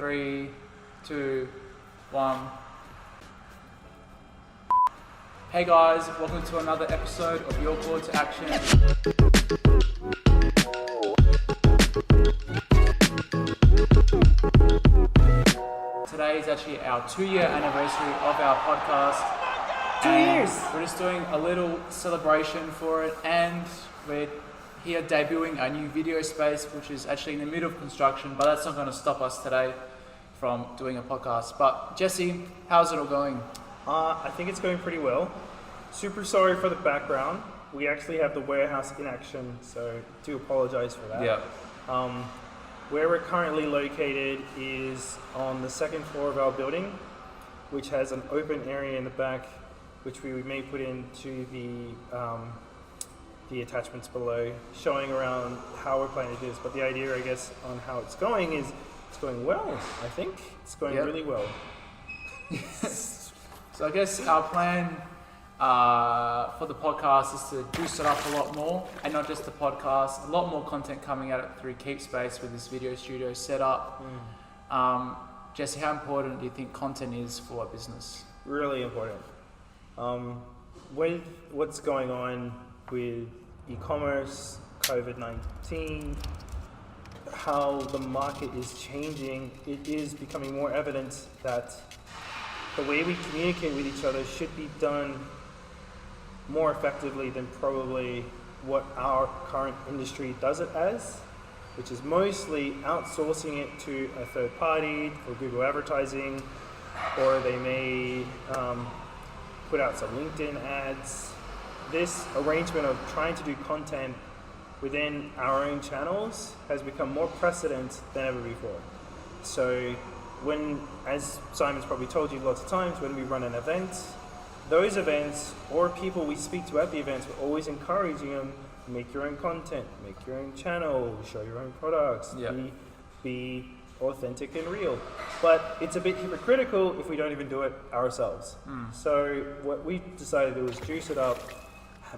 3, 2, 1. Hey guys, welcome to another episode of Your Call to Action. Today is actually our 2-year anniversary of our podcast. 2 years! We're just doing a little celebration for it, and we're here debuting our new video space, which is actually in the middle of construction, but that's not going to stop us today from doing a podcast. But Jesse, how's it all going? I think it's going pretty well. Super sorry for the background. We actually have the warehouse in action, so do apologize for that. Yeah. Where we're currently located is on the second floor of our building, which has an open area in the back, which we may put into the attachments below, showing around how we're planning to do this. But the idea, I guess, on how it's going is it's going well. I think it's going really well. So I guess our plan for the podcast is to juice it up a lot more, and not just the podcast, a lot more content coming out through KeepSpace with this video studio setup. Jesse, how important do you think content is for a business? Really important. With what's going on with e-commerce, COVID-19, how the market is changing, it is becoming more evident that the way we communicate with each other should be done more effectively than probably what our current industry does it as, which is mostly outsourcing it to a third party for Google advertising, or they may put out some LinkedIn ads. This arrangement of trying to do content within our own channels has become more precedent than ever before. So when, as Simon's probably told you lots of times, when we run an event, those events or people we speak to at the events, we're always encouraging them, make your own content, make your own channel, show your own products, be authentic and real. But it's a bit hypocritical if we don't even do it ourselves. So what we decided to do was juice it up,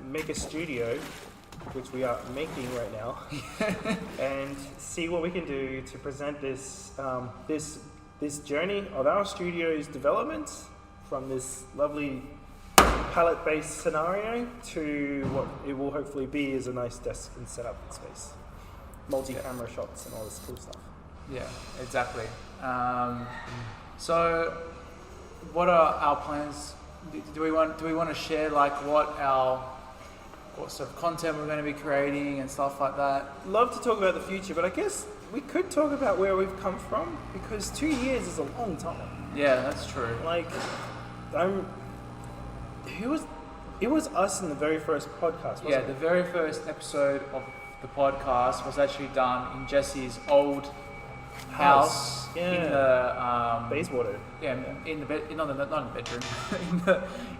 make a studio, which we are making right now, and see what we can do to present this this journey of our studio's development from this lovely palette-based scenario to what it will hopefully be is a nice desk and setup space, multi-camera shots and all this cool stuff. Yeah, exactly. So, what are our plans? Do we want to share like what sort of content we're going to be creating and stuff like that? Love to talk about the future, but I guess we could talk about where we've come from, because 2 years is a long time. Yeah, that's true. Like, it was us in the very first podcast, wasn't it? The very first episode of the podcast was actually done in Jesse's old house in the Bayswater. Yeah, in the bed, not in the bedroom,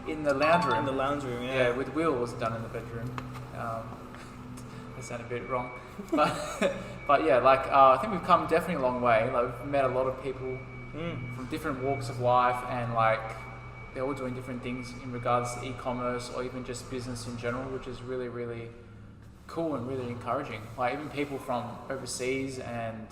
in the lounge room. In the lounge room, yeah. Yeah, with Will was done in the bedroom. That sounded a bit wrong, but yeah, like I think we've come definitely a long way. Like we've met a lot of people from different walks of life, and like they're all doing different things in regards to e-commerce or even just business in general, which is really, really cool and really encouraging. Like even people from overseas, and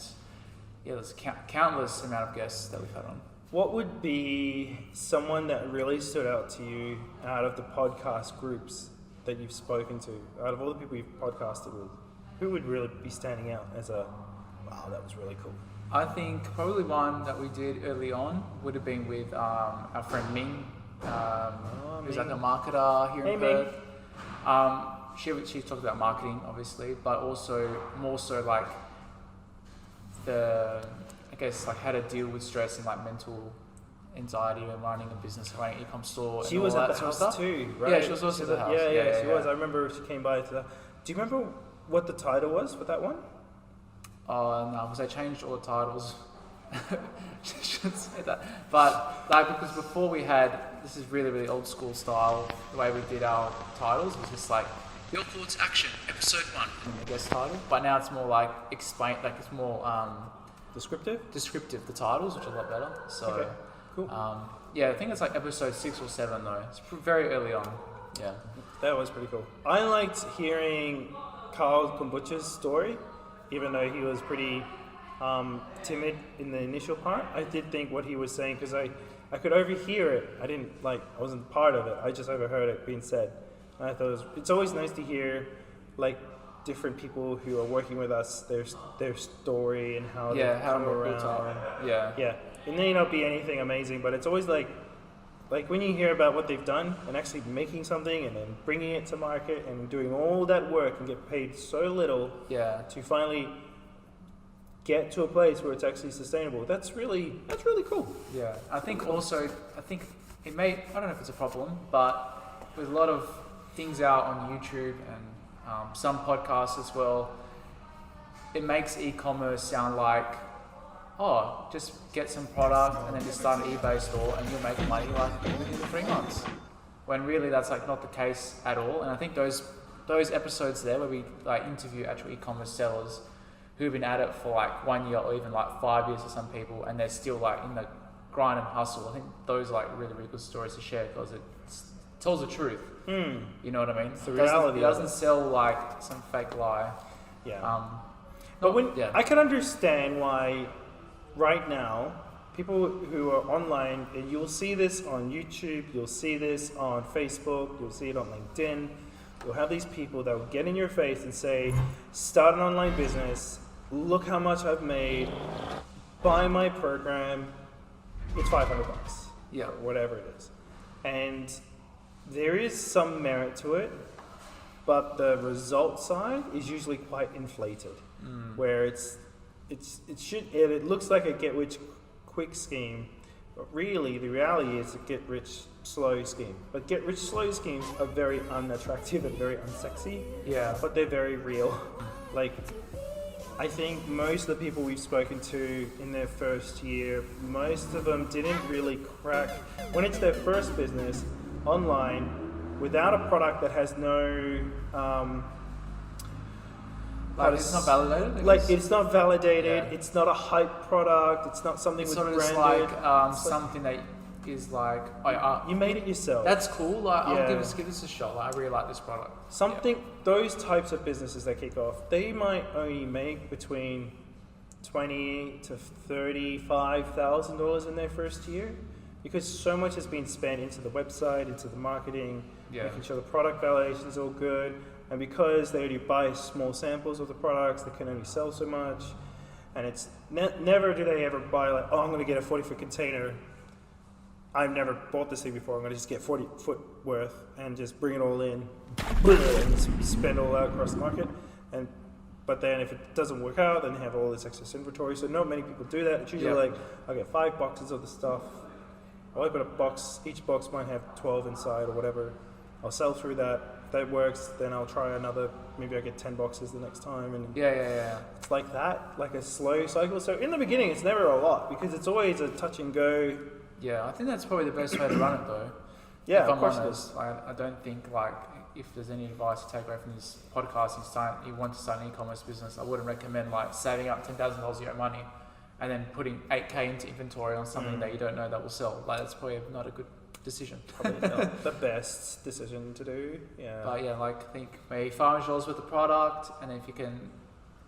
there's countless amount of guests that we've had on. What would be someone that really stood out to you out of the podcast groups that you've spoken to, out of all the people you've podcasted with? Who would really be standing out as a, wow, that was really cool? I think probably one that we did early on would have been with our friend Ming, who's like a marketer here in Perth. She talked about marketing, obviously, but also more so like like how to deal with stress and like mental anxiety when running a business, running an e-com store. She was at the house too, right? Yeah, she was also at the house. Yeah, she was. I remember she came by to that. Do you remember what the title was for that one? Oh no, because I changed all the titles. Shouldn't say that. But like, because before we had, this is really, really old school style, the way we did our titles was just like Your Call to Action, episode 1, I guess title. But now it's more like it's more descriptive, the titles, which are a lot better. So okay, cool. I think it's like episode 6 or 7 though. It's very early on. Yeah, that was pretty cool. I liked hearing Carl Kombucha's story, even though he was pretty timid in the initial part. I did think what he was saying, because I could overhear it. I wasn't part of it. I just overheard it being said. And I thought it's always nice to hear, like, different people who are working with us, their story and how they come around. Yeah. It may not be anything amazing, but it's always like when you hear about what they've done and actually making something and then bringing it to market and doing all that work and get paid so little to finally get to a place where it's actually sustainable. That's really cool. Yeah, I think it may, I don't know if it's a problem, but with a lot of things out on YouTube and some podcasts as well, it makes e-commerce sound like, oh, just get some product and then just start an eBay store and you'll make money like within 3 months. When really that's like not the case at all. And I think those episodes there where we like interview actual e-commerce sellers who've been at it for like 1 year or even like 5 years for some people, and they're still like in the grind and hustle. I think those are like really, really good stories to share because it tells the truth. You know what I mean? It's the reality. It doesn't sell like some fake lie. Yeah. I can understand why right now people who are online, and you'll see this on YouTube, you'll see this on Facebook, you'll see it on LinkedIn. You'll have these people that will get in your face and say, start an online business, look how much I've made, buy my program, it's $500. Yeah. Or whatever it is. And there is some merit to it, but the result side is usually quite inflated, where it looks like a get rich quick scheme, but really the reality is a get rich slow scheme. But get rich slow schemes are very unattractive and very unsexy. Yeah. But they're very real. Like, I think most of the people we've spoken to in their first year, most of them didn't really crack. When it's their first business online, without a product that has no it's not validated? It's not validated, it's not a hype product, it's not something it's with sort of branded. like something that is like, you made it yourself. That's cool, like I'll give this a shot, like I really like this product. Those types of businesses that kick off, they might only make between $20,000 to $35,000 in their first year, because so much has been spent into the website, into the marketing, making sure the product validation is all good. And because they only buy small samples of the products, they can only sell so much. And it's never do they ever buy like, oh, I'm going to get a 40-foot container. I've never bought this thing before. I'm going to just get 40-foot worth and just bring it all in and spend all that across the market. But then if it doesn't work out, then they have all this excess inventory. So not many people do that. It's usually like, I'll get 5 boxes of the stuff. I'll open a box. Each box might have 12 inside or whatever. I'll sell through that. If that works, then I'll try another. Maybe I get 10 boxes the next time. And it's like that, like a slow cycle. So in the beginning, it's never a lot because it's always a touch and go. Yeah, I think that's probably the best way to run it though. Yeah, if of course honest, I don't think like if there's any advice to take away from this podcast, you want to start an e-commerce business, I wouldn't recommend like saving up $10,000 of your own money and then putting 8K into inventory on something that you don't know that will sell. Like that's probably not a good decision. Probably not the best decision to do. Yeah. But yeah, like I think maybe $500 worth of product, and then if you can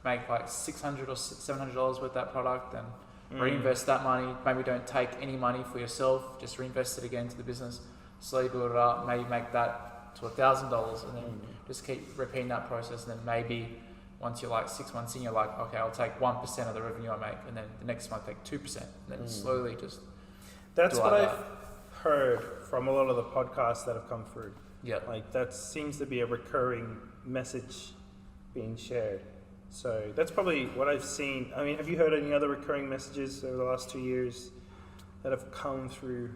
make like $600 or $700 worth of that product, then reinvest that money. Maybe don't take any money for yourself, just reinvest it again into the business. Slowly build it up. Maybe make that to $1,000, and then just keep repeating that process. And then maybe once you're like 6 months in, you're like, okay, I'll take 1% of the revenue I make, and then the next month take 2%, and then slowly just. That's what I've heard from a lot of the podcasts that have come through. Yeah. Like that seems to be a recurring message being shared. So that's probably what I've seen. I mean, have you heard any other recurring messages over the last 2 years that have come through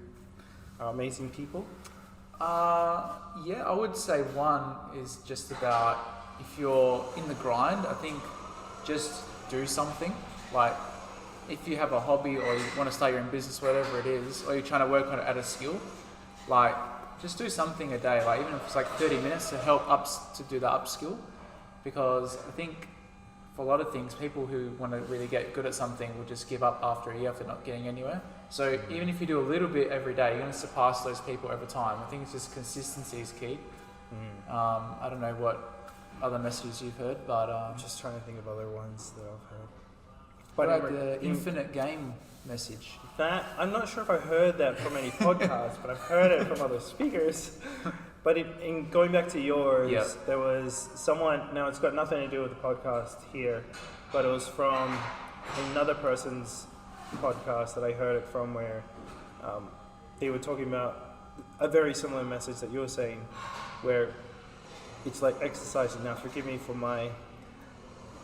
our amazing people? Yeah, I would say one is just about if you're in the grind, I think just do something. Like if you have a hobby or you want to start your own business, whatever it is, or you're trying to work on it at a skill, like just do something a day, like even if it's like 30 minutes to help to do the upskill. Because I think for a lot of things, people who want to really get good at something will just give up after a year if they're not getting anywhere. So even if you do a little bit every day, you're going to surpass those people over time. I think it's just consistency is key. I don't know what other messages you've heard, but I'm just trying to think of other ones that I've heard. What about the infinite game message? That, I'm not sure if I heard that from any podcast, but I've heard it from other speakers. But in going back to yours, there was someone, now it's got nothing to do with the podcast here, but it was from another person's podcast that I heard it from, where they were talking about a very similar message that you're saying, where it's like exercising. Now forgive me for my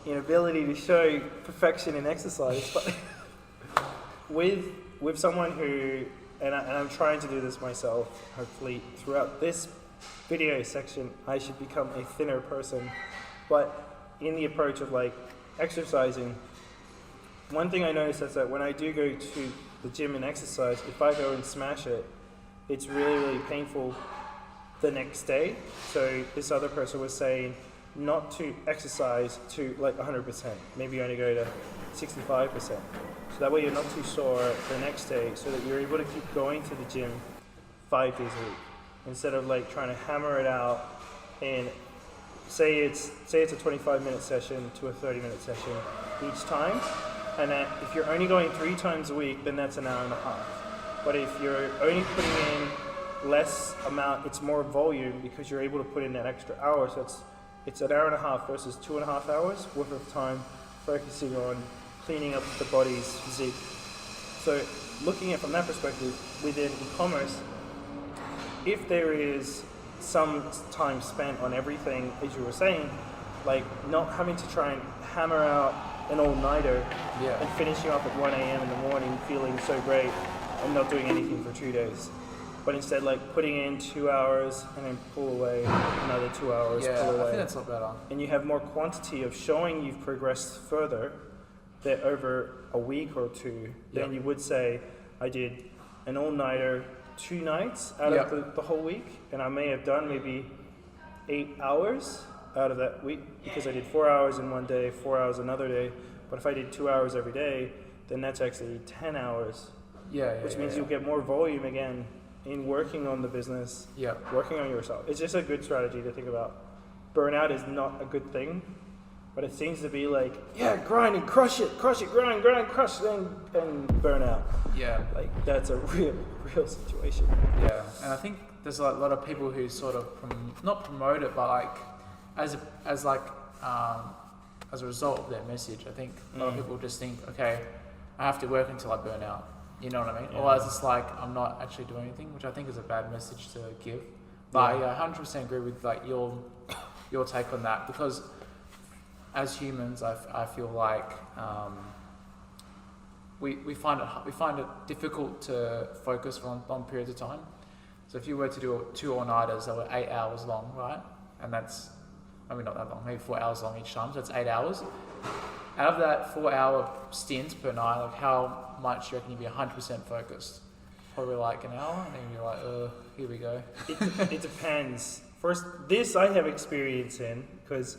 inability to show perfection in exercise, but with someone who, and I'm trying to do this myself, hopefully throughout this video section I should become a thinner person, but in the approach of like exercising, one thing I noticed is that when I do go to the gym and exercise, if I go and smash it, it's really, really painful the next day. So this other person was saying not to exercise to like 100%, maybe only go to 65%. So that way you're not too sore the next day, so that you're able to keep going to the gym 5 days a week, instead of like trying to hammer it out and say it's a 25-minute session to a 30-minute session each time. And that if you're only going 3 times a week, then that's an hour and a half. But if you're only putting in less amount, it's more volume because you're able to put in that extra hour. So it's an hour and a half versus 2.5 hours worth of time focusing on cleaning up the body's physique. So looking at it from that perspective, within e-commerce, if there is some time spent on everything, as you were saying, like not having to try and hammer out an all-nighter and finishing off at 1 a.m. in the morning feeling so great and not doing anything for 2 days, but instead like putting in 2 hours and then pull away another 2 hours, pull away. I think that's a lot better. And you have more quantity of showing you've progressed further that over a week or two than you would say, I did an all-nighter 2 nights out of the whole week, and I may have done maybe 8 hours out of that week because I did 4 hours in one day, 4 hours another day. But if I did 2 hours every day, then that's actually 10 hours. Which means you'll get more volume again in working on the business, working on yourself. It's just a good strategy to think about. Burnout is not a good thing, but it seems to be like, grind and crush it, grind, crush, and burn out. Like that's a real situation. And I think there's a lot of people who sort of not promote it, but like as a result of their message, I think a lot of people just think, okay, I have to work until I burn out. You know what I mean? Or it's like I'm not actually doing anything, which I think is a bad message to give. But I 100% agree with like your take on that, because as humans, I feel like we find it difficult to focus for long periods of time. So if you were to do 2 all-nighters that were 8 hours long, right? And that's maybe not that long, maybe 4 hours long each time, so that's 8 hours. Out of that 4-hour stint per night, like how much do you reckon you'd be 100% focused? Probably like an hour, and then you're like, here we go. It depends. First, this I have experience in, because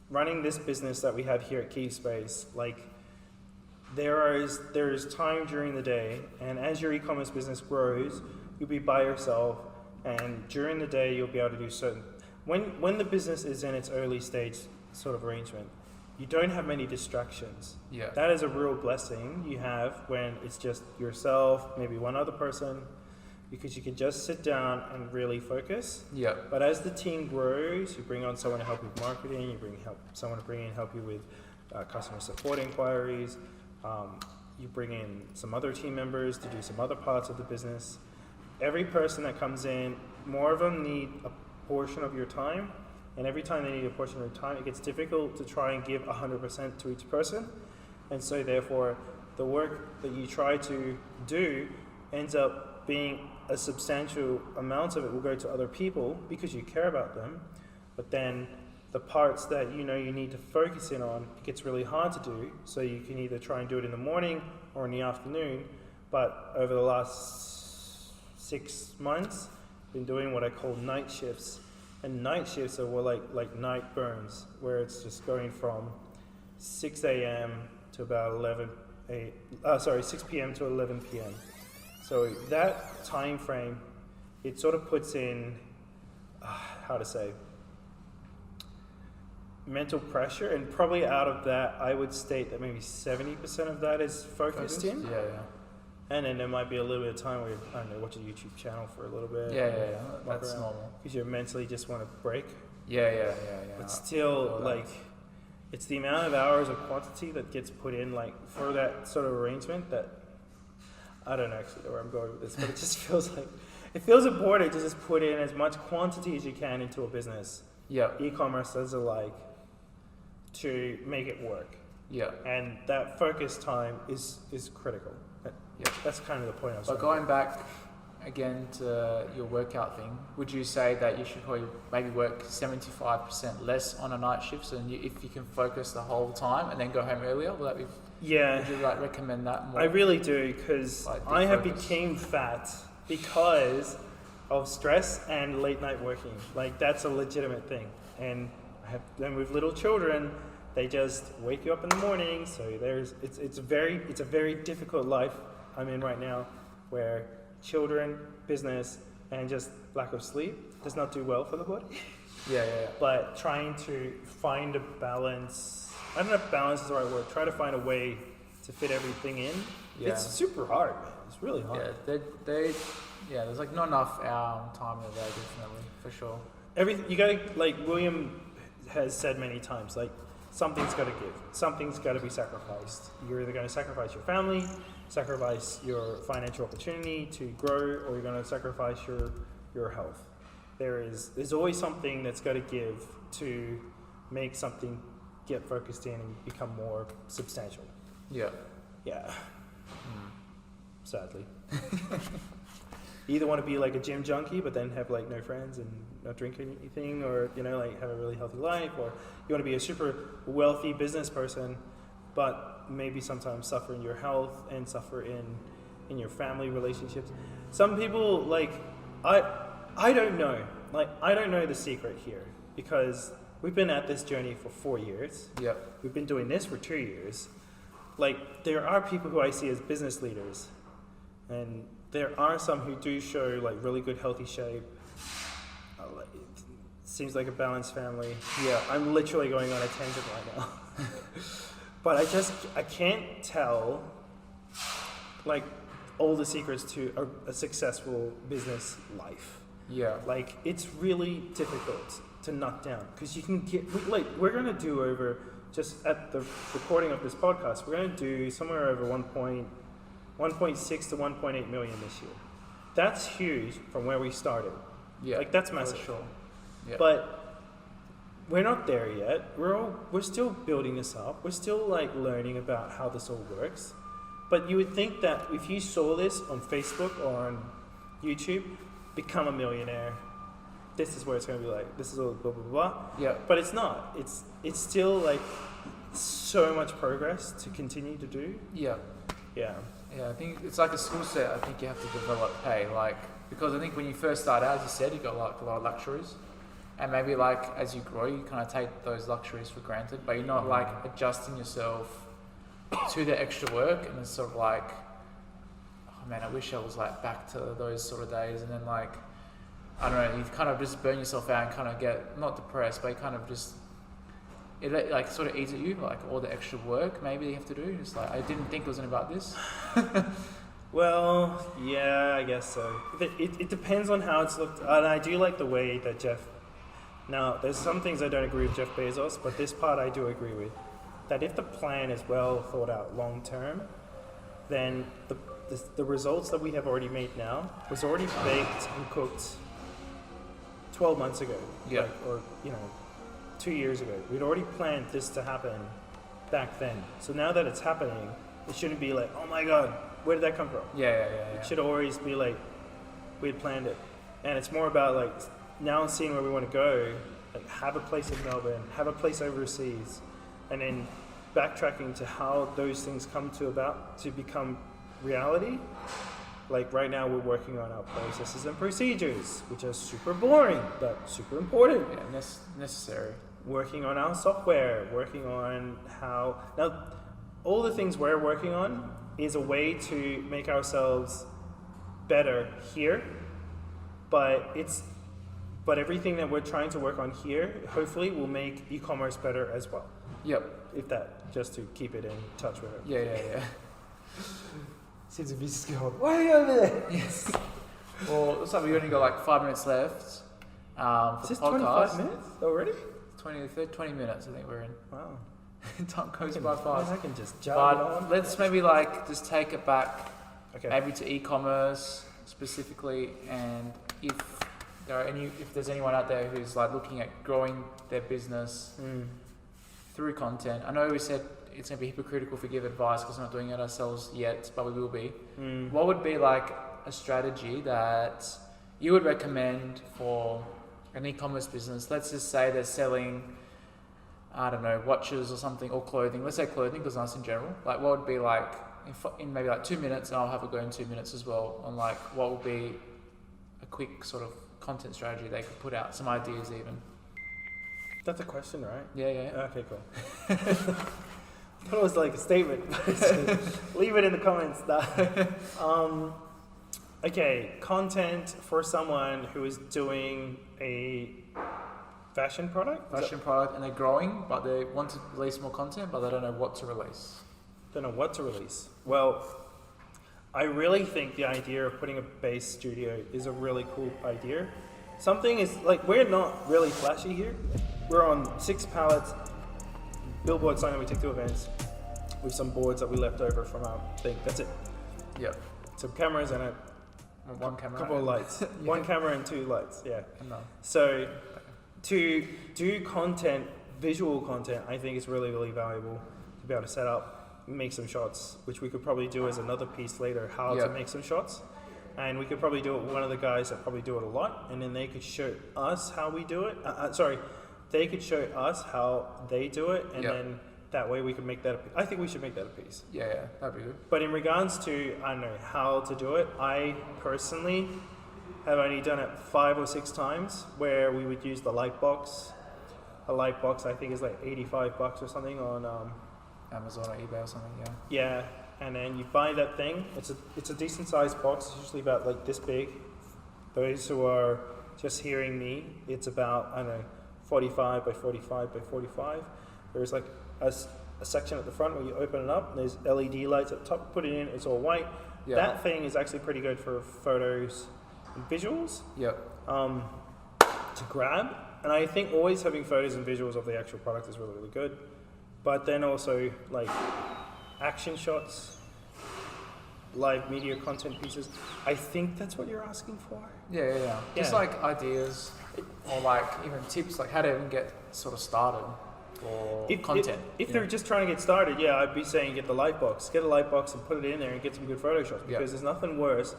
running this business that we have here at KeepSpace, like there is time during the day, and as your e-commerce business grows, you'll be by yourself, and during the day you'll be able to do certain. When the business is in its early stage sort of arrangement, you don't have many distractions. That is a real blessing you have when it's just yourself, maybe one other person, because you can just sit down and really focus. But as the team grows, you bring on someone to help you with marketing, you someone to help you with customer support inquiries, you bring in some other team members to do some other parts of the business. Every person that comes in, more of them need a portion of your time, and every time they need a portion of your time, it gets difficult to try and give 100% to each person, and so therefore the work that you try to do ends up being a substantial amount of it will go to other people because you care about them, but then the parts that you know you need to focus in on, it gets really hard to do, so you can either try and do it in the morning or in the afternoon. But over the last 6 months, I've been doing what I call night shifts. And night shifts are more like night burns, where it's just going from 6 a.m. to about 6 p.m. to 11 p.m. So that time frame, it sort of puts in, mental pressure, and probably out of that, I would state that maybe 70% of that is focused in. Yeah. And then there might be a little bit of time where you, I don't know, watch a YouTube channel for a little bit. Yeah. That's normal. Because you mentally just want to break. Yeah. But still, like, it's the amount of hours of quantity that gets put in, like, for that sort of arrangement that, I don't actually know where I'm going with this, but it just feels like, it feels important to just put in as much quantity as you can into a business. Yeah. E-commerce does alike to make it work. Yeah. And that focus time is critical. Yeah. That's kind of the point I was But going back again to your workout thing, would you say that you should probably maybe work 75% less on a night shift, so if you can focus the whole time and then go home earlier, will that be? Yeah. Would you like recommend that more? I really do, because Like I have defocus. became fat because of stress and late night working. Like, that's a legitimate thing. And with little children, they just wake you up in the morning. So it's a very difficult life I'm in right now, where children, business, and just lack of sleep does not do well for the body. Yeah. But trying to find a balance, I don't know if balance is the right word, try to find a way to fit everything in. Yeah. It's super hard, man. It's really hard. Yeah, there's like not enough time in the day, definitely, for sure. Everything, you gotta, like William has said many times, like, something's gotta give. Something's gotta be sacrificed. You're either gonna sacrifice your family, sacrifice your financial opportunity to grow, or you're gonna sacrifice your health. There's always something that's gotta give to make something get focused in and become more substantial. Yeah. Yeah. Sadly. You either want to be like a gym junkie but then have like no friends and not drink anything, or like have a really healthy life, or you want to be a super wealthy business person but maybe sometimes suffer in your health and suffer in your family relationships. Some people, like, I don't know. Like, I don't know the secret here, because we've been at this journey for 4 years. Yep. We've been doing this for 2 years. Like, there are people who I see as business leaders, and there are some who do show like really good healthy shape. It seems like a balanced family. Yeah, I'm literally going on a tangent right now. But I can't tell like all the secrets to a successful business life. Yeah. Like, it's really difficult to knock down, because you can get, we're going to do over, just at the recording of this podcast, we're going to do somewhere over 1.6 to 1.8 million this year. That's huge from where we started. Yeah. Like, that's massive. For sure. Yeah. But we're not there yet. We're still building this up. We're still like learning about how this all works. But you would think that if you saw this on Facebook or on YouTube, become a millionaire, this is where it's going to be like, this is all blah, blah, blah. Yeah. But it's not. It's still like so much progress to continue to do. Yeah. Yeah. Yeah, I think it's like a skill set I think you have to develop, because I think when you first start out, as you said, you got like a lot of luxuries. And maybe like as you grow, you kind of take those luxuries for granted, but you're not like adjusting yourself to the extra work, and it's sort of like, oh man, I wish I was like back to those sort of days. And then like, I don't know, you kind of just burn yourself out and kind of get, not depressed, but you kind of just, it like sort of eats at you, like all the extra work maybe you have to do. It's like, I didn't think it was about this. Well, yeah, I guess so. It depends on how it's looked. And I do like the way that Jeff, now there's some things I don't agree with Jeff Bezos, but this part I do agree with. That if the plan is well thought out long term, then the results that we have already made now was already baked and cooked 12 months ago. Yeah. Like, or, 2 years ago. We'd already planned this to happen back then. So now that it's happening, it shouldn't be like, oh my God, where did that come from? Yeah. It should always be like, we had planned it. And it's more about like, now seeing where we want to go, like have a place in Melbourne, have a place overseas, and then backtracking to how those things come to become reality. Like right now we're working on our processes and procedures, which are super boring, but super important. Yeah, necessary. Working on our software, working on now all the things we're working on is a way to make ourselves better here, but it's But everything that we're trying to work on here, hopefully, will make e-commerce better as well. Yep. If that, just to keep it in touch with it. Yeah. Seems a business going way over there. Yes. Well, looks like we only got like 5 minutes left for Is the this podcast. 25 minutes already? 20 minutes, I think we're in. Wow. Time goes by fast. I can just jump But on. let's maybe like just take it back, Okay. maybe to e-commerce specifically, and if there's anyone out there who's like looking at growing their business through content. I know we said it's going to be hypocritical if we give advice because we're not doing it ourselves yet, but we will be. What would be like a strategy that you would recommend for an e-commerce business? Let's just say they're selling, I don't know, watches or something, or clothing. Let's say clothing because that's in general. Like, what would be like in maybe like 2 minutes, and I'll have a go in 2 minutes as well, on like what would be a quick sort of content strategy they could put out, some ideas even. That's a question, right? Yeah. Okay, cool. I thought it was like a statement. Leave it in the comments. Okay, content for someone who is doing a fashion product? And they're growing, but they want to release more content, but they don't know what to release. Don't know what to release. Well, I really think the idea of putting a base studio is a really cool idea. Something is like, we're not really flashy here. We're on 6 pallets, billboard sign that we take to events, with some boards that we left over from our thing. That's it. Yep. Some cameras and a couple of lights. Yeah. 1 camera and 2 lights. Yeah. No. So to do content, visual content, I think is really, really valuable to be able to set up, make some shots, which we could probably do as another piece later, how to make some shots. And we could probably do it with one of the guys that probably do it a lot, and then they could show us how we do it. They could show us how they do it, and then that way we could make that I think we should make that a piece. Yeah, that'd be good. But in regards to, I don't know, how to do it, I personally have only done it 5 or 6 times, where we would use the light box. A light box I think is like $85 or something on Amazon or eBay or something, yeah, and then you buy that thing. It's a decent sized box. It's usually about like this big. Those who are just hearing me, it's about, I don't know, 45 by 45 by 45. There's like a section at the front where you open it up, and there's LED lights at the top. Put it in, it's all white. Yeah. That thing is actually pretty good for photos and visuals. Yep. To grab. And I think always having photos and visuals of the actual product is really, really good. But then also like action shots, live media content pieces. I think that's what you're asking for. Yeah. Just like ideas or like even tips, like how to even get sort of started for content. If they're just trying to get started, I'd be saying get the light box. Get a light box and put it in there and get some good photo shots, because there's nothing worse.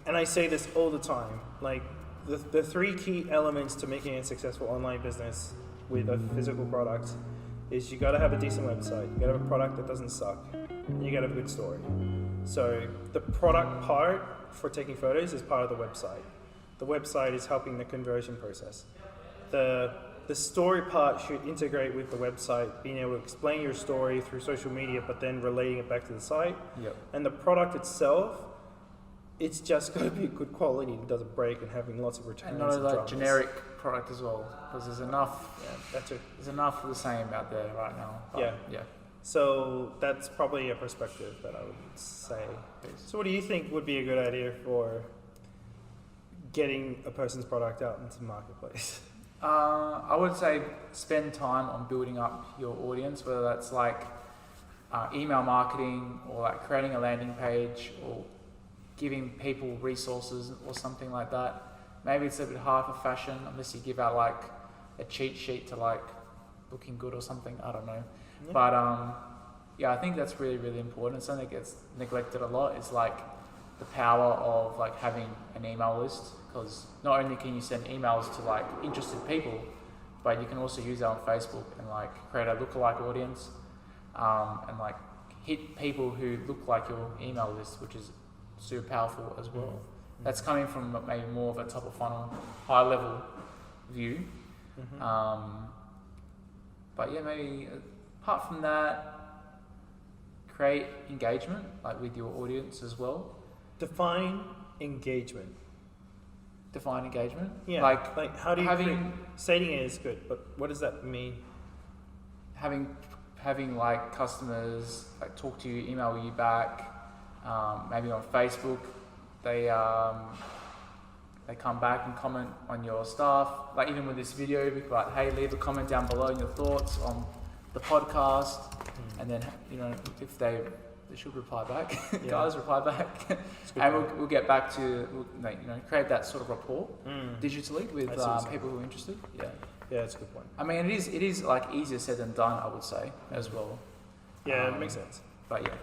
And I say this all the time, like the 3 key elements to making a successful online business with a physical product is you got to have a decent website, you got to have a product that doesn't suck, and you got to have a good story. So the product part for taking photos is part of the website. The website is helping the conversion process. The story part should integrate with the website, being able to explain your story through social media, but then relating it back to the site. Yep. And the product itself, it's just got to be good quality and doesn't break, and having lots of returns. And not like generic product as well, because there's enough. That's it. There's enough of the same out there right now. But yeah. So that's probably a perspective that I would say. So what do you think would be a good idea for getting a person's product out into the marketplace? I would say spend time on building up your audience, whether that's like email marketing or like creating a landing page or giving people resources or something like that. Maybe it's a bit hard for fashion unless you give out like a cheat sheet to like looking good or something. I don't know. Yeah. But I think that's really, really important. It's something that gets neglected a lot. It's like the power of like having an email list, because not only can you send emails to like interested people, but you can also use that on Facebook and like create a lookalike audience and like hit people who look like your email list, which is super powerful as well. Mm-hmm. That's coming from maybe more of a top of funnel, high level view. Mm-hmm. But yeah, maybe apart from that, create engagement like with your audience as well. Define engagement. define engagement. Yeah. Like how do you stating it is good, but what does that mean? Having like customers like talk to you, email you back, maybe on Facebook, they come back and comment on your stuff. Like even with this video, we could like, hey, leave a comment down below in your thoughts on the podcast, and then if they should reply back, guys reply back, and we'll get back to create that sort of rapport digitally with people who are interested. Yeah, that's a good point. I mean, it is like easier said than done, I would say as well. Yeah, it makes sense. But yeah,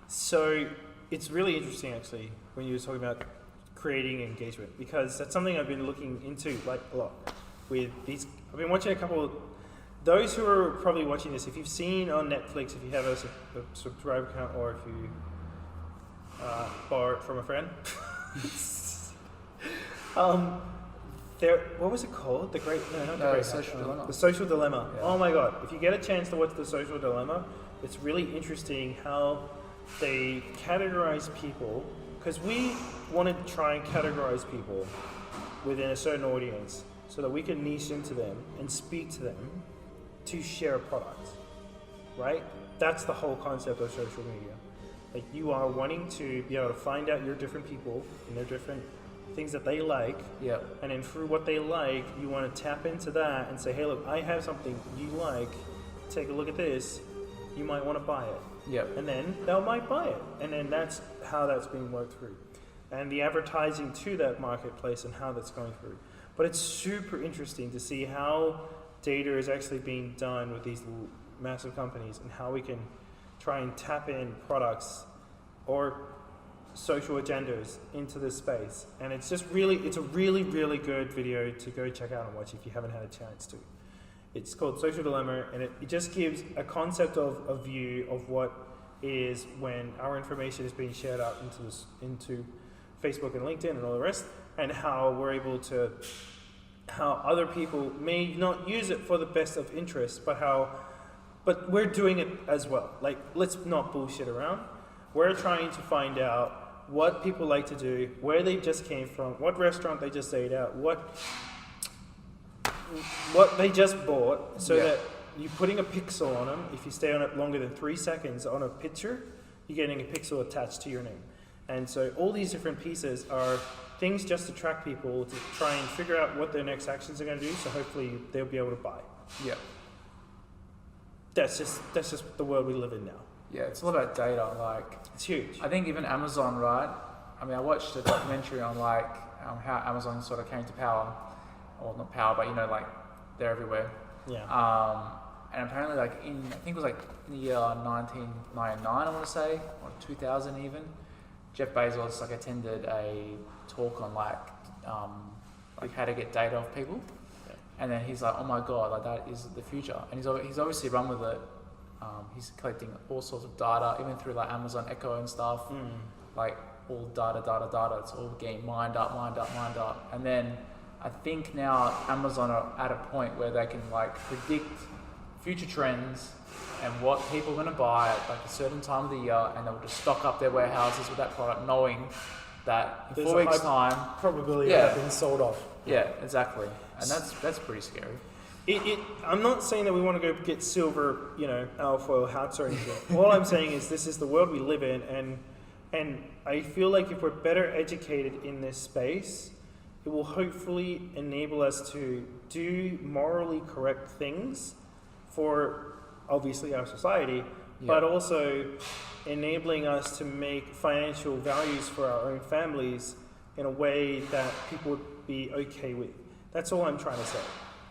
so it's really interesting actually when you were talking about creating engagement, because that's something I've been looking into like a lot with these. I've been watching a couple. Those who are probably watching this, if you've seen on Netflix, if you have a subscriber account, or if you borrow it from a friend, what was it called? The Social Dilemma. The Social Dilemma. Yeah. Oh my god! If you get a chance to watch The Social Dilemma, it's really interesting how they categorize people, because we want to try and categorize people within a certain audience so that we can niche into them and speak to them to share a product, right? That's the whole concept of social media. Like you are wanting to be able to find out your different people and their different things that they like, and then through what they like, you want to tap into that and say, hey, look, I have something you like. Take a look at this. You might want to buy it. And then they might buy it, and then that's how that's being worked through, and the advertising to that marketplace and how that's going through. But it's super interesting to see how data is actually being done with these massive companies, and how we can try and tap in products or social agendas into this space. And it's just it's a really, really good video to go check out and watch if you haven't had a chance to. It's called Social Dilemma, and it just gives a concept of a view of what is when our information is being shared out into Facebook and LinkedIn and all the rest, and how we're able to, how other people may not use it for the best of interest, but we're doing it as well. Like, let's not bullshit around. We're trying to find out what people like to do, where they just came from, what restaurant they just ate at, what they just bought, so that you're putting a pixel on them. If you stay on it longer than 3 seconds on a picture, you're getting a pixel attached to your name. And so all these different pieces are things just to track people, to try and figure out what their next actions are going to do, so hopefully they'll be able to buy. That's just the world we live in now. Yeah, it's all about data. Like, it's huge. I think even Amazon, right? I mean, I watched a documentary on like how Amazon sort of came to power, or not power, but like they're everywhere. And apparently, like I think it was like in the year 1999, I want to say, or 2000 even. Jeff Bezos like attended a talk on like how to get data off people, and then he's like, oh my god, like that is the future, and he's obviously run with it. He's collecting all sorts of data, even through like Amazon Echo and stuff, like all data. It's all getting mined up, and then I think now Amazon are at a point where they can like predict future trends and what people are going to buy at like a certain time of the year, and they'll just stock up their warehouses with that product, knowing that in 4 weeks' time probability of it being sold off. Yeah, exactly, and that's pretty scary. I'm not saying that we want to go get silver, alfoil hats or anything. All I'm saying is this is the world we live in, and I feel like if we're better educated in this space, it will hopefully enable us to do morally correct things for obviously our society, but also enabling us to make financial values for our own families in a way that people would be okay with. That's all I'm trying to say.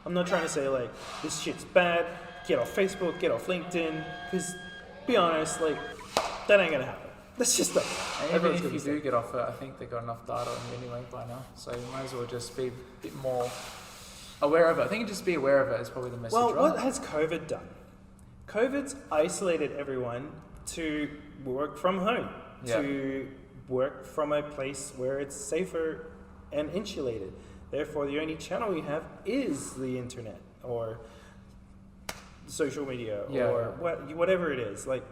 I'm not trying to say like, this shit's bad, get off Facebook, get off LinkedIn, because be honest, like, that ain't gonna happen. That's just stuff. And even if you do get off it, I think they've got enough data on you anyway by now, so you might as well just be a bit more aware of it. I think just be aware of it is probably the message. Well, what has COVID done? COVID's isolated everyone to work from home, to work from a place where it's safer and insulated. Therefore, the only channel we have is the internet or social media or whatever it is. Like,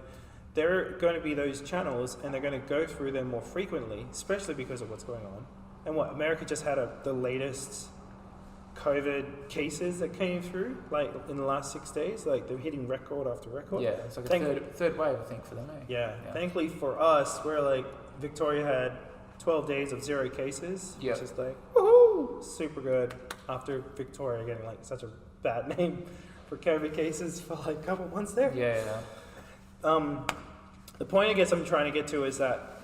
there are going to be those channels, and they're going to go through them more frequently, especially because of what's going on. And what, America just had the latest COVID cases that came through, like in the last 6 days, like they're hitting record after record. Yeah, it's like a third wave, I think, for them, eh? Yeah. Thankfully for us, we're like, Victoria had 12 days of 0 cases, which is like, woohoo, super good. After Victoria getting like such a bad name for COVID cases for like a couple months there. The point I guess I'm trying to get to is that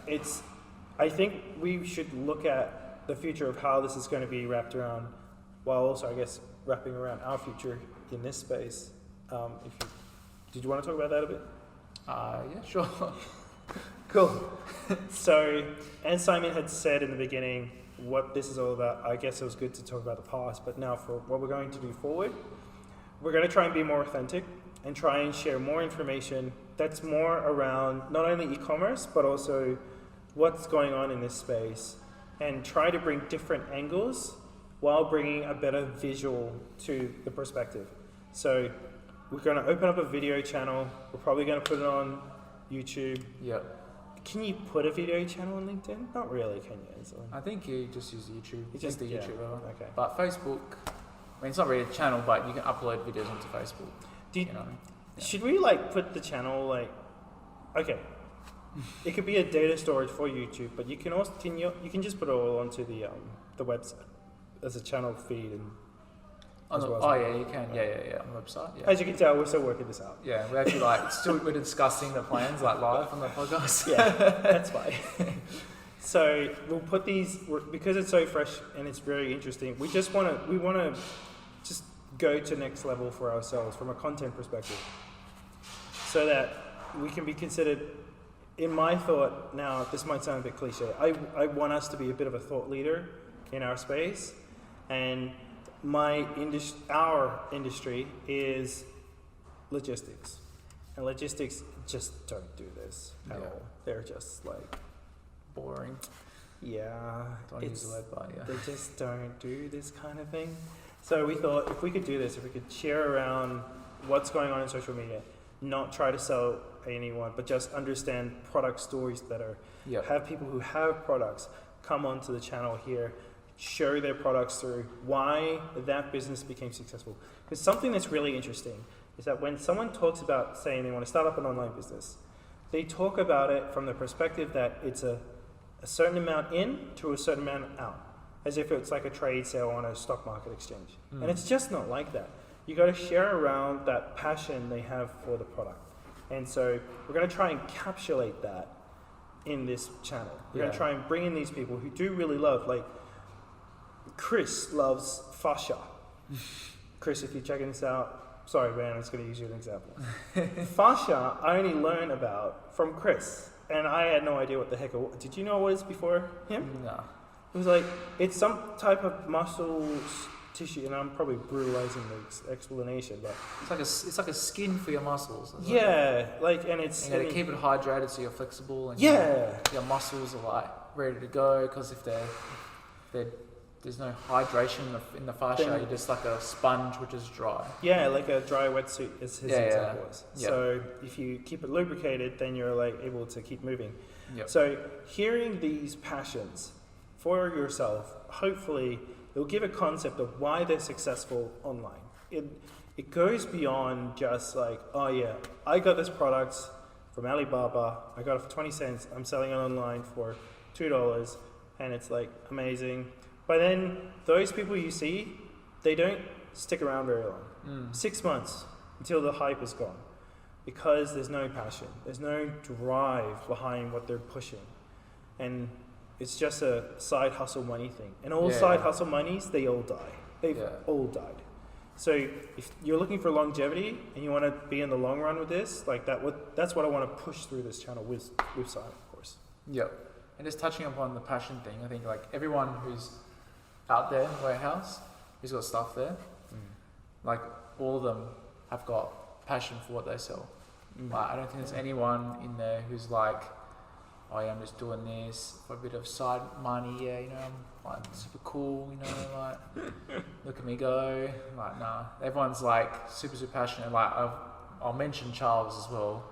I think we should look at the future of how this is going to be wrapped around, while also I guess wrapping around our future in this space. Did you want to talk about that a bit? Yeah, sure. Cool. So, as Simon had said in the beginning, what this is all about, I guess it was good to talk about the past, but now for what we're going to do forward, we're going to try and be more authentic and try and share more information that's more around not only e-commerce, but also what's going on in this space, and try to bring different angles while bringing a better visual to the perspective. So we're going to open up a video channel. We're probably going to put it on YouTube. Yep. Can you put a video channel on LinkedIn? Not really, can you? So I think you just use YouTube. You just the yeah. YouTube one. Okay. But Facebook, I mean, it's not really a channel, but you can upload videos onto Facebook. Do you, you know? Yeah. Should we like put the channel like? Okay. It could be a data storage for YouTube, but you can also you can just put it all onto the website as a channel feed and. Yeah, you can. Yeah, on the website. Yeah. As you can tell, we're still working this out. Yeah, we're actually we're discussing the plans like live on the podcast. Yeah, that's fine. So we'll put these because it's so fresh and it's very interesting. We want to just go to next level for ourselves from a content perspective, so that we can be considered. In my thought, now this might sound a bit cliche. I want us to be a bit of a thought leader in our space, and our industry is logistics, and logistics just don't do this at all. They're just like boring. Yeah, Don't use the word, but yeah. They just don't do this kind of thing. So we thought if we could do this, if we could share around what's going on in social media, not try to sell anyone, but just understand product stories better. Have people who have products come onto the channel here, show their products through, why that business became successful. Because something that's really interesting is that when someone talks about saying they want to start up an online business, they talk about it from the perspective that it's a certain amount in to a certain amount out, as if it's like a trade sale on a stock market exchange. And it's just not like that. You got to share around that passion they have for the product. And so we're going to try and encapsulate that in this channel. We're going to try and bring in these people who do really love, like Chris loves fascia. Chris, if you're checking this out, sorry man, I'm just going to use you as an example. Fascia, I only learned about from Chris, and I had no idea what the heck it was. Did you know what it was before him? No. It was like, it's some type of muscle tissue, and I'm probably brutalizing the explanation, but it's like a skin for your muscles. And it's you got to keep it hydrated so you're flexible, and your muscles are like ready to go. Because if there's no hydration in the fascia, you're just like a sponge which is dry. Yeah, like a dry wetsuit, as his example was. So if you keep it lubricated, then you're like able to keep moving. So hearing these passions for yourself, hopefully it'll give a concept of why they're successful online. It goes beyond just like, oh yeah, I got this product from Alibaba, I got it for 20 cents, I'm selling it online for $2, and it's like amazing. But then those people you see, they don't stick around very long. 6 months until the hype is gone, because there's no passion, there's no drive behind what they're pushing. And it's just a side hustle money thing. And all side hustle monies, they all die. They've all died. So if you're looking for longevity and you want to be in the long run with this, like that's what I want to push through this channel with Simon, of course. Yep. And just touching upon the passion thing, I think like everyone who's out there in the warehouse, who's got stuff there, like all of them have got passion for what they sell. Like, I don't think there's anyone in there who's like, oh yeah, I'm just doing this for a bit of side money, I'm like super cool, like look at me go. Like nah, everyone's like super passionate. Like I'll mention Charles as well,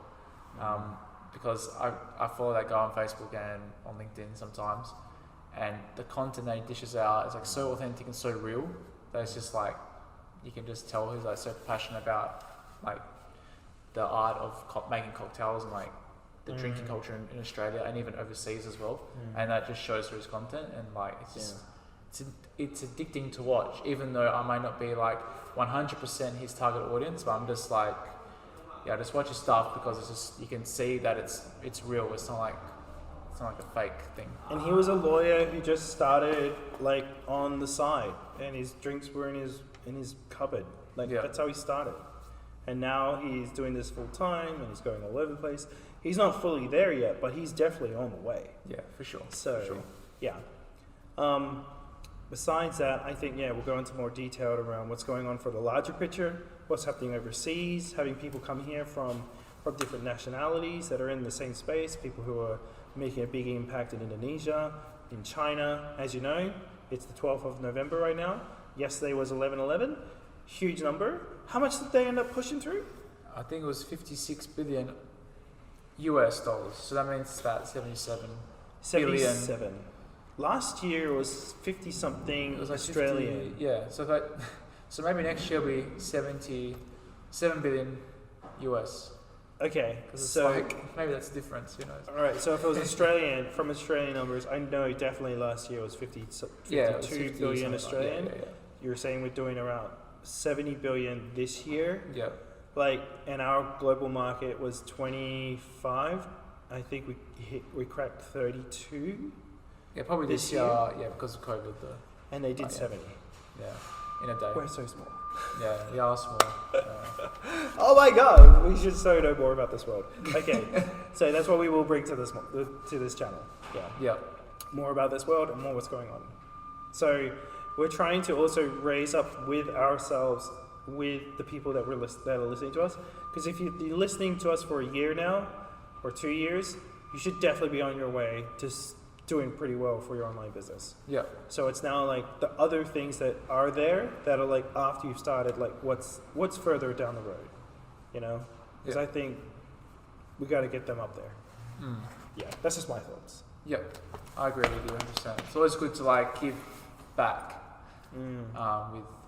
because I follow that guy on Facebook and on LinkedIn sometimes, and the content that he dishes out is like so authentic and so real that it's just like you can just tell he's like so passionate about like the art of making cocktails and like the drinking culture in Australia and even overseas as well, and that just shows through his content, and like it's just it's addicting to watch, even though I might not be like 100% his target audience, but I'm just like, yeah, just watch his stuff because it's just, you can see that it's real. It's not like a fake thing. And he was a lawyer who just started like on the side, and his drinks were in his cupboard. Like that's how he started. And now he's doing this full time, and he's going all over the place. He's not fully there yet, but he's definitely on the way. Yeah, for sure. So, for sure. Yeah. Besides that, I think, we'll go into more detail around what's going on for the larger picture, what's happening overseas, having people come here from different nationalities that are in the same space, people who are making a big impact in Indonesia, in China. As you know, it's the 12th of November right now. Yesterday was 11/11. Huge number. How much did they end up pushing through? I think it was 56 billion US dollars. So that means about 77 billion. 77. Last year was 50 something It was like Australian. 50, yeah. So maybe next year will be 77 billion US. Okay, So like, maybe that's the difference. Who knows? all right. So if it was Australian, from Australian numbers, I know definitely last year was 52 Yeah, it was 50 billion something Australian. Like, yeah. You were saying we're doing around 70 billion this year. Yeah. Like, and our global market was 25. I think we cracked 32. Yeah, probably this year. Yeah, because of COVID though. And they did 70. Yeah, in a day. We're so small. Yeah, we are small. Oh my god, we should so know more about this world. Okay, so that's what we will bring to this channel. Yeah. Yeah. More about this world and more what's going on. So we're trying to also raise up with ourselves, with the people that that are listening to us. Because if you're listening to us for a year now, or 2 years, you should definitely be on your way to doing pretty well for your online business. Yeah. So it's now like the other things that are there that are like after you've started, like what's further down the road, you know? Because I think we got to get them up there. Yeah, that's just my thoughts. Yep, I agree with you 100%. It's always good to like give back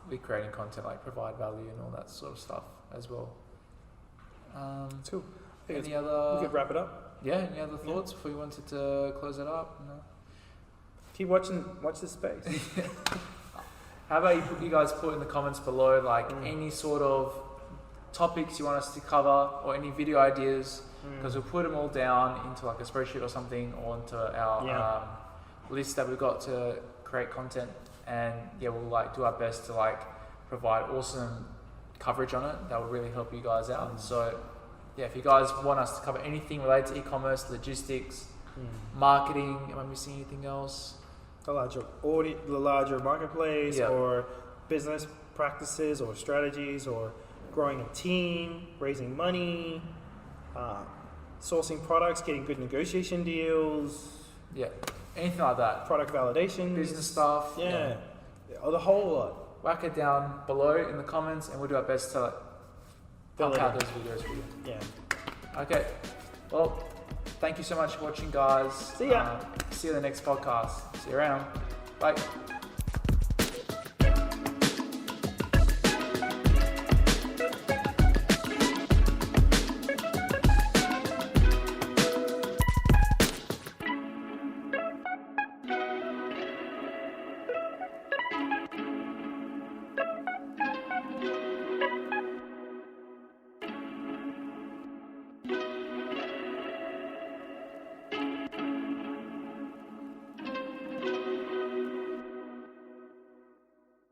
with creating content, like provide value and all that sort of stuff as well. Cool. Any other? We could wrap it up. Yeah. Any other thoughts before you wanted to close it up? No. Keep watching. Watch this space. How about you guys put in the comments below like any sort of topics you want us to cover or any video ideas, because we'll put them all down into like a spreadsheet or something, or into our list that we've got to create content, and we'll like do our best to like provide awesome coverage on it that will really help you guys out. So if you guys want us to cover anything related to e-commerce, logistics, marketing, am I missing anything else? The larger marketplace, or business practices or strategies, or growing a team, raising money, sourcing products, getting good negotiation deals. Yeah, anything like that. Product validation, business stuff. Yeah, the whole lot. Whack it down below in the comments, and we'll do our best to pump out those videos for you. Yeah. Okay. Well, thank you so much for watching, guys. See ya. See you in the next podcast. See you around. Bye.